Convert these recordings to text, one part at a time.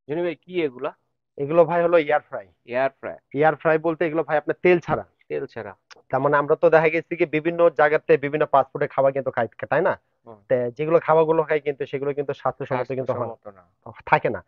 Johnny ভাই কি এগুলা? এগুলো ভাই হলো air fry. Air fry. Air fry বলতে এগুলো ভাই আপনার তেল ছাড়া। তেল ছাড়া। তার মানে আমরা তো দেখা গেছে কি বিভিন্ন জায়গাতে বিভিন্ন ফাস্টফুডের খাবার কিন্তু খাই, তাই না? হুম। তে যেগুলো খাবারগুলো খাই কিন্তু সেগুলো কিন্তু স্বাস্থ্যসম্মত কিন্তু হয় স্বাস্থ্যসম্মত না। থাকে না।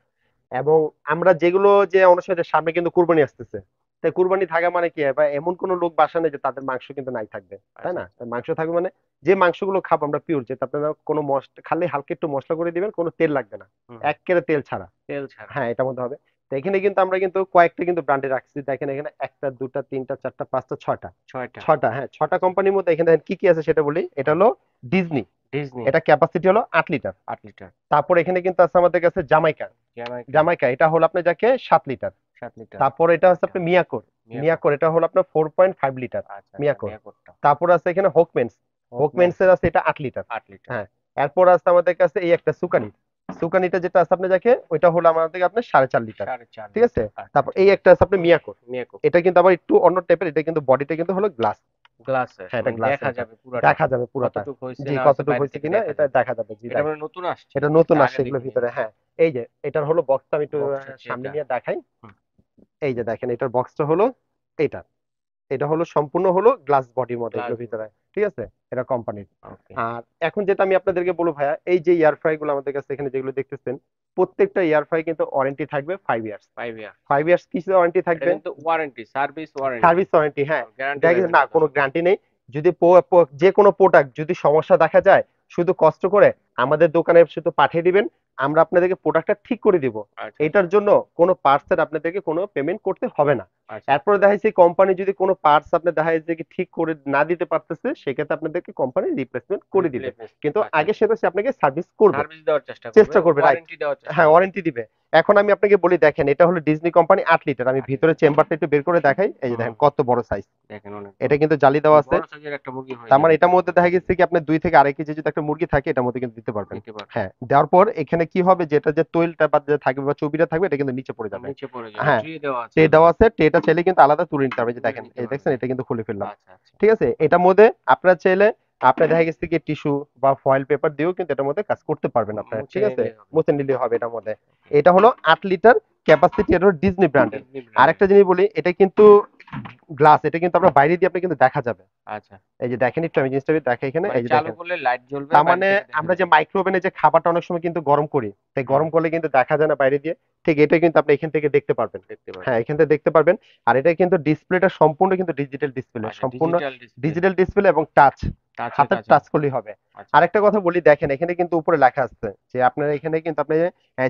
এবং আমরা যেগুলো যে অনুসারে সামনে কিন্তু কুরবানি আসতেছে, তাই কুরবানি থাকা মানে কি বা এমন কোন লোক বাসা নেই যে তাদের মাংস কিন্তু নাই থাকবে, তাই আচ্ছা না? আচ্ছা। তাই মাংস থাকবে মানে যে মাংসগুলো খাবো আমরা পিওর, যে আপনারা কোনো মশলা খালি হালকা একটু মশলা করে দিবেন, কোনো তেল লাগবে না, হুম। একেবারে তেল ছাড়া। তেল ছাড়া। হ্যাঁ, এটার মধ্যে হবে। তো এখানে কিন্তু আমরা কিন্তু কয়েকটা কিন্তু ব্র্যান্ডে রাখছি, দেখেন এখানে একটা দুটা তিনটা চারটা পাঁচটা ছয়টা। ছয়টা। ছয়টা, হ্যাঁ, ছয়টা আচ্ছা। কোম্পানির মধ্যে এখানে দেখেন কি কি আছে সেটা বলি। এটা হুম। হলো ডিজনি। ডিজনি। এটা ক্যাপাসিটি হলো 8 লিটার। 8 লিটার। তারপর এখানে কিন্তু আছে আমাদের কাছে জামাইকা। জ্যামাইকা। জামাইকা এটা হলো আপনার যাকে 7 লিটার। 7 লিটার। তারপর এটা হচ্ছে আচ্ছা। আপনার মিয়াকোর। মিয়াকো। মিয়াকোর এটা হলো আপনার 4.5 লিটার। আচ্ছা আচ্ছা, মিয়াকোর। মিয়াকোরটা। তারপর আছে এখানে হোকমেন্স। হকম্যান। হোকমেন্স এর আছে এটা 8 লিটার। 8 লিটার। হ্যাঁ। এরপর আছে আমাদের কাছে এই একটা সুকানি। সুকানিটা যেটা আছে আপনার যাকে ওইটা হলো আমাদের আপনার 4.5 লিটার। 4.5 ঠিক আছে। লিটার আচ্ছা তারপর এই ঠিক একটা আছে। আছে আপনার মিয়াকোর। মিয়াকো। এটা কিন্তু আবার একটু অন্য টাইপের, এটা কিন্তু বডিটা কিন্তু হলো গ্লাস। গ্লাসের হ্যাঁ, এটা মানে গ্লাসের দেখা এটা। যাবে পুরাটা। দেখা যাবে পুরাটা। কতটুকু হয়েছে জি, না হয়েছে কতটুকু বাইরে হয়েছে থেকে কিনা দেখা এটা যাবে। দেখা যাবে, জি এটা ভাই। মানে নতুন আসছে। এটা নতুন এটা আগে আসছে এগুলোর দেখিনি ভিতরে, আমি। হ্যাঁ। এই যে এটার হলো বক্সটা আমি একটু বক্স হচ্ছে সামনে এটা। নিয়ে দেখাই। হুম। এই যে দেখেন এটার বক্সটা হলো এইটা। এটা হলো সম্পূর্ণ হলো গ্লাস বডির মধ্যে গ্লাস এগুলোর ভিতরে। বডি। ঠিক আছে। এটা কোম্পানির। ওকে। আর এখন যেটা আমি আপনাদেরকে বলবো ভাইয়া, এই যে এয়ার ফ্রাই গুলো আমাদের কাছে এখানে যেগুলো দেখতেছেন, প্রত্যেকটা এয়ার ফ্রাই কিন্তু ওয়ারেন্টি থাকবে 5 ইয়ার্স। 5 ইয়ার। 5 ইয়ার্স কিসের ওয়ারেন্টি এটা থাকবে? কিন্তু warranty, service warranty. Service warranty, হ্যাঁ। গ্যারান্টি দেখা গেছে ওয়ারেন্টি না কথা কোনো বলছি। গ্যারান্টি নেই। যদি যে কোনো প্রোডাক্ট যদি সমস্যা দেখা যায়, শুধু কষ্ট করে আমাদের দোকানে শুধু পাঠিয়ে দিবেন, আমরা আপনাদেরকে প্রোডাক্টটা ঠিক করে দিব। আচ্ছা আচ্ছা। এটার জন্য কোনো পার্টসের আপনাদেরকে কোনো পেমেন্ট করতে হবে না। আচ্ছা এরপরে দেখা যাচ্ছে কোম্পানি যদি কোনো পার্টস আপনি দেখা যাচ্ছে কি ঠিক করে না দিতে পারতেছে, সেক্ষেত্রে আপনাদেরকে কোম্পানি রিপ্লেসমেন্ট করে দিবে। রিপ্লেস। কিন্তু আচ্ছা আগে আচ্ছা। সেটা সে আপনাকে সার্ভিস করবে, সার্ভিস দেওয়ার চেষ্টা করবে, চেষ্টা করবে, রাইট। ওয়ারেন্টি দেওয়ার চেষ্টা হ্যাঁ, করবে। ওয়ারেন্টি দিবে। এখন আমি আপনাকে বলি, দেখেন এটা হলো ডিজনি কোম্পানি 8 লিটার। আমি 8 ভিতরে লিটার। চেম্বারটা একটু বের করে দেখাই। এই যে হুম। দেখেন কত বড় সাইজ। দেখেন অনেক এটা বড়। কিন্তু জালি দেওয়া আছে। বড় সাইজের একটা মুরগি হয়ে তার যাবে মানে এটা। এটার মধ্যে দেখা গেছে কি আপনার 2 থেকে 2.5 কেজি যদি একটা মুরগি থাকে এটার মধ্যে কিন্তু দিতে পারবেন। দিতে পারবে। হ্যাঁ, দেওয়ার পর এখানে কি হবে, যেটা যে তৈলটা বা যে থাকবে বা চর্বিটা থাকবে এটা কিন্তু নিচে পড়ে আর যাবে। নিচে পড়ে যাবে, হ্যাঁ, ট্রে দেওয়া আছে ট্রে আলাদা। দেওয়া আছে। ট্রেটা চাইলে কিন্তু আলাদা তুলে নিতে হবে। এই যে তুলে দেখেন, নিতে এই পারবে। দেখছেন এটা কিন্তু খুলে ফেললাম। আচ্ছা আচ্ছা। ঠিক আছে। এটার মধ্যে আপনারা চাইলে আপনার দেখা গেছে কি টিস্যু বা ফয়েল পেপার দিয়েও কিন্তু এটার মধ্যে কাজ করতে পারবেন আপনারা। মুছে ঠিক আছে। নিলে হবে। মুছে নিলে হবে এটার মধ্যে। ওকে। এটা হলো 8 লিটার ক্যাপাসিটি, এটা হলো ডিজনি ব্র্যান্ডের। ডিজনি ব্র্যান্ডের। আরেকটা জিনিস বলি, এটা কিন্তু গ্লাস, এটা কিন্তু আপনার বাইরে দিয়ে আপনি কিন্তু দেখা যাবে। আচ্ছা। এই যে দেখেন একটু আমি জিনিসটা দেখাই এখানে, মানে এই যে চালু দেখেন। করলে লাইট জ্বলবে, তার বাইরে মানে থেকে দেখা আমরা যে যাবে। মাইক্রোওভেনে যে খাবারটা অনেক সময় কিন্তু গরম করি, তাই হুম। গরম করলে কিন্তু দেখা যায় না বাইরে দিয়ে। ঠিক এটা কিন্তু আপনি এখান থেকে দেখতে পারবেন। দেখতে পারবে। হ্যাঁ, এখান থেকে দেখতে পারবেন। আর এটা কিন্তু ডিসপ্লেটা সম্পূর্ণ কিন্তু ডিজিটাল ডিসপ্লে, আচ্ছা, সম্পূর্ণ ডিজিটাল ডিসপ্লে। ডিজিটাল ডিসপ্লে এবং টাচ, টাচের হাতের কাজ টাচ হবে। করলেই হবে। আচ্ছা। আরেকটা কথা বলি, দেখেন এখানে কিন্তু উপরে লেখা আছে যে আপনার এখানে কিন্তু আপনি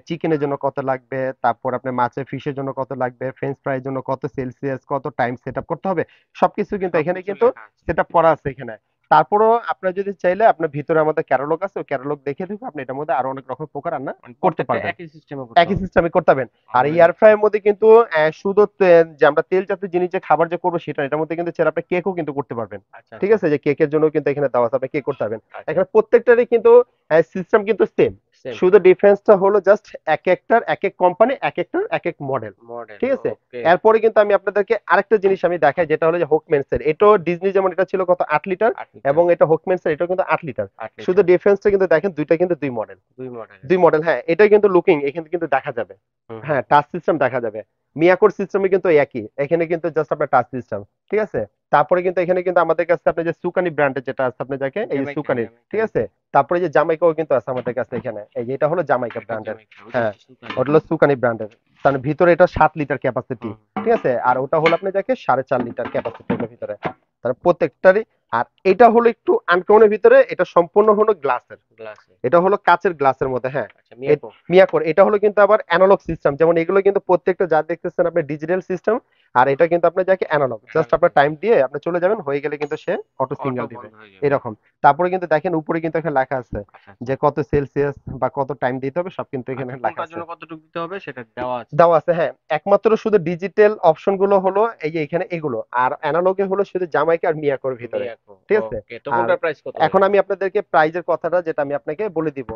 চিকেনের জন্য কত লাগবে, তারপর আপনার মাছের ফিশের জন্য কত লাগবে, ফ্রেঞ্চ ফ্রাইয়ের জন্য কত সেলসিয়াস কত টাইম সেট আপ করতে হবে, সবকিছু কিন্তু এখানে সবকিছু কিন্তু লেখা আছে। সেট আপ করা আছে এখানে। তারপরও আপনার যদি চাইলে আপনার ভিতরে আমাদের ক্যাটালগ আছে, ওই ক্যাটালগ দেখে দিবে আপনি এটার মধ্যে আরো অনেক রকম প্রকার রান্না মানে করতে প্রত্যেকটা পারবেন। একই সিস্টেমে করতে একই হবে। সিস্টেমে করতে পারবেন। আর বলে এয়ার দিচ্ছি। ফ্রাইয়ের মধ্যে কিন্তু শুধু যে আমরা তেল জাতীয় জিনিস যে খাবার যে করবো সেটা, এটার মধ্যে কিন্তু চাইলে আপনি কেকও কিন্তু করতে পারবেন। আচ্ছা ঠিক আচ্ছা। আছে, যে কেকের জন্য কিন্তু এখানে দেওয়া আছে, আপনি কেক করতে পারবেন। আচ্ছা। এখানে প্রত্যেকটারই কিন্তু সিস্টেম কিন্তু সেম। সেম। শুধু ডিফারেন্সটা হলো জাস্ট এক একটার এক এক কোম্পানি, এক একটার এক এক মডেল। মডেল। ঠিক আছে। ওকে। এরপরে কিন্তু আমি আপনাদেরকে আরেকটা জিনিস আমি দেখাই, যেটা হলো যে হোকমেন্স এর। এটাও ডিজনি যেমন এটা ছিল কত 8 লিটার, 8 লিটার। এবং এটা হোকমেন্স এর এটাও কিন্তু 8 লিটার। আট শুধু লিটার ডিফারেন্সটা কিন্তু দেখেন, দুইটা কিন্তু দুই মডেল। দুই মডেলের। দুই মডেল, হ্যাঁ। এটা কিন্তু লুকিং এখানে কিন্তু দেখা যাবে। হুম হুম। হ্যাঁ, টাচ সিস্টেম দেখা যাবে। মিয়াকোর সিস্টেমে কিন্তু একই, এখানে কিন্তু জাস্ট আপনার টাচ সিস্টেম। ঠিক আছে। তারপরে কিন্তু এখানে কিন্তু আমাদের কাছে আপনি যে সুকানি ব্র্যান্ডের যেটা আছে আপনি যাকে, এই যে জ্যামাইকা, সুকানির, জ্যামাইকা ঠিক আছে। দিতে। তারপরে যে জামাইকাও কিন্তু আছে আমাদের কাছে এখানে, এই যে এটা হলো জামাইকা এটা ব্র্যান্ডের। জ্যামাইকা, ওটা হ্যাঁ, হচ্ছে সুকানি। ওটা হলো সুকানি ব্র্যান্ডের। তার ভিতরে এটা 7 লিটার ক্যাপাসিটি। হুম। ঠিক আছে। আর ওটা হলো আপনি যাকে 4.5 লিটার ক্যাপাসিটি ভিতরে। তার প্রত্যেকটারই। আর এটা হলো একটু আনকমনের ভিতরে, এটা সম্পূর্ণ হলো গ্লাসের। গ্লাসে। এটা হলো কাচের গ্লাসের মধ্যে, হ্যাঁ। আচ্ছা, মিয়াকো। মিয়াকোর এটা হলো কিন্তু আবার অ্যানালগ সিস্টেম, যেমন এগুলো কিন্তু প্রত্যেকটা যা দেখতেছেন আপনি ডিজিটাল সিস্টেম। আর এটা কিন্তু আপনার যাকে অ্যানালগ, জাস্ট অ্যানালগ আপনার টাইম সিস্টেম। দিয়ে আপনি চলে যাবেন, হয়ে গেলে কিন্তু সে অটো অটো সিগন্যাল দিবে। বন্ধ হয়ে যাবে। এরকম। তারপরে কিন্তু দেখেন উপরে কিন্তু এখানে লেখা আছে আচ্ছা আচ্ছা। যে কত সেলসিয়াস বা কত টাইম দিতে হবে, সব কিন্তু এখানে আচ্ছা, লেখা কোনটার আছে। জন্য কতটুকু দিতে হবে সেটা দেওয়া আছে। দেওয়া আছে, হ্যাঁ। একমাত্র শুধু ডিজিটাল অপশন গুলো হলো এই যে এখানে এগুলো, আর অ্যানালগে হলো শুধু জামাইকা আর মিয়াকোর ভিতরে। মিয়াকো। ঠিক আছে। ওকে, তো আর কোনটার প্রাইস কত ভাই? এখন আমি আপনাদেরকে প্রাইজের কথাটা যেটা আমি আপনাকে বলে দিব,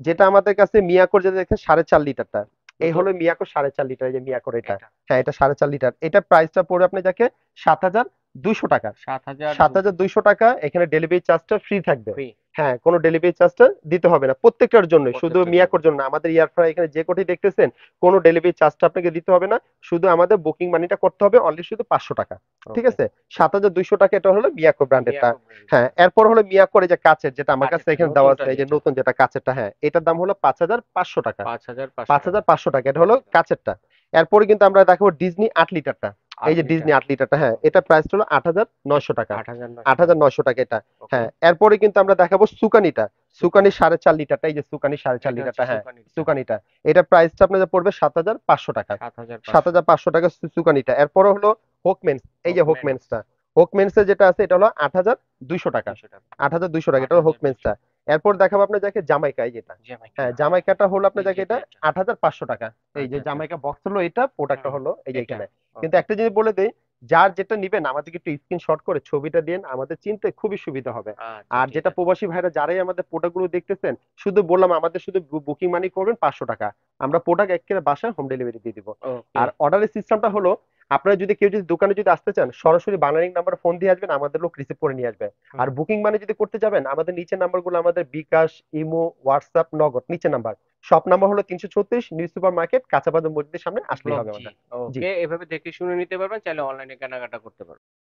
যেটা আমাদের কাছে মিয়াকোর যেটা দেখেন 4.5 লিটারটা, এই নতুন। হলো মিয়াকোর 4.5 লিটার, এই যে মিয়াকোর এটা। এটা। হ্যাঁ, এটা 4.5 লিটার, এটা প্রাইসটা পড়বে আপনি যাকে 7,990 200 টাকা। 7,000 7,200 টাকা, এখানে ডেলিভারি চার্জটা ফ্রি থাকবে। ফ্রি হ্যাঁ, কোনো ডেলিভারি চার্জটা দিতে হবে না প্রত্যেকটার জন্য, শুধু প্রত্যেকটার জন্য। মিয়াকোর জন্য না, আমাদের এয়ার ফ্রাই এখানে যে কোটি দেখতেছেন কোনো ডেলিভারি চার্জটা আপনাকে দিতে হবে না, শুধু আমাদের বুকিং মানিটা করতে হবে অনলি শুধু 500 টাকা। ঠিক ওকে। আছে, 7,200 টাকা এটা হলো মিয়াকো ব্র্যান্ডেরটা। মিয়াকো ব্র্যান্ড হ্যাঁ, এরপর হলো মিয়াকোর এই যে কাচের, যেটা আমার কাছে কাচেরটা এখানে দেওয়া আছে, নতুনটা এই যে যেটা নতুন যেটা কাচেরটা, হ্যাঁ এটার দাম হলো 5,500 টাকা। 5,500 টাকা। 5,500 টাকা, এটা হলো কাচেরটা। এরপরে কিন্তু আমরা দেখাবো ডিজনি 8 লিটারটা। 8 এই যে লিটার। ডিজনি 8 লিটারটা, হ্যাঁ এটা প্রাইস হলো 8,900 টাকা। 8,900 টাকা। 8,900 টাকা এটা। ওকে। হ্যাঁ, এরপরে কিন্তু আমরা দেখাবো সুকানিটা। সুকানি সুকানি। 4.5 লিটারটা, এই যে সুকানি এটা হচ্ছে 4.5 লিটারটা, হ্যাঁ সুকানিটা। সুকানিটা। এটা প্রাইসটা আপনাদের পড়বে 7,500 টাকা। 7,500। 7,500 টাকা সুকানিটা। এরপরে হলো হোকমেন্স, এই যে হোকমেন্স হোকমেন্সটা। হোকমেন্সের যেটা আছে এটা হলো 8,200 টাকা। 200 টাকা। 8,200 টাকা, এটা হলো 8,200। হোকমেন্সটা। এরপর দেখাবো আপনার যাকে জামাইকা, এই যেটা। জ্যামাইকা। হ্যাঁ, জামাইকাটা হলো আপনার এই যাকে যেটা এটা এটা। 8,500 টাকা। এই যে আচ্ছা, আচ্ছা। জামাইকা বক্স হলো এটা, প্রোডাক্টটা হুম, হলো এই যে এটা। এখানে। কিন্তু ওকে। একটা জিনিস বলে দেই, যার যেটা নিবেন আমাদেরকে একটু স্ক্রিনশট করে ছবিটা দিন, আমাদের চিনতে খুবই সুবিধা হবে। আচ্ছা আর ঠিক যেটা আছে। প্রবাসী ভাইরা যারাই আমাদের প্রোডাক্টগুলো দেখতেছেন, শুধু বললাম আমাদের শুধু বুকিং মানি করবেন 500 টাকা, আমরা প্রোডাক্ট একেবারে বাসায় হোম ডেলিভারি দিয়ে দিব। ওকে। আর অর্ডারের সিস্টেমটা হলো, আপনারা যদি কেউ যদি দোকানে যদি আসতে চান, সরাসরি বাংলালিং নাম্বার ফোন দিয়ে আসবেন, আমাদের লোক রিসিভ করে নিয়ে আসবে। আর হুম। বুকিং মানে যদি করতে যাবেন, আমাদের নিচের নাম্বারগুলো, আমাদের বিকাশ, ইমো, হোয়াটসঅ্যাপ, নগদ নিচের নাম্বার। সব নাম্বার হলো 334 নিউ সুপার মার্কেট, কাঁচাবাজার মসজিদের সামনে আসলেই ব্লক হবে জি। আমাদের। জি। ওকে, এভাবে দেখে শুনে নিতে পারবেন, চাইলে অনলাইনে কেনাকাটা করতে পারবেন।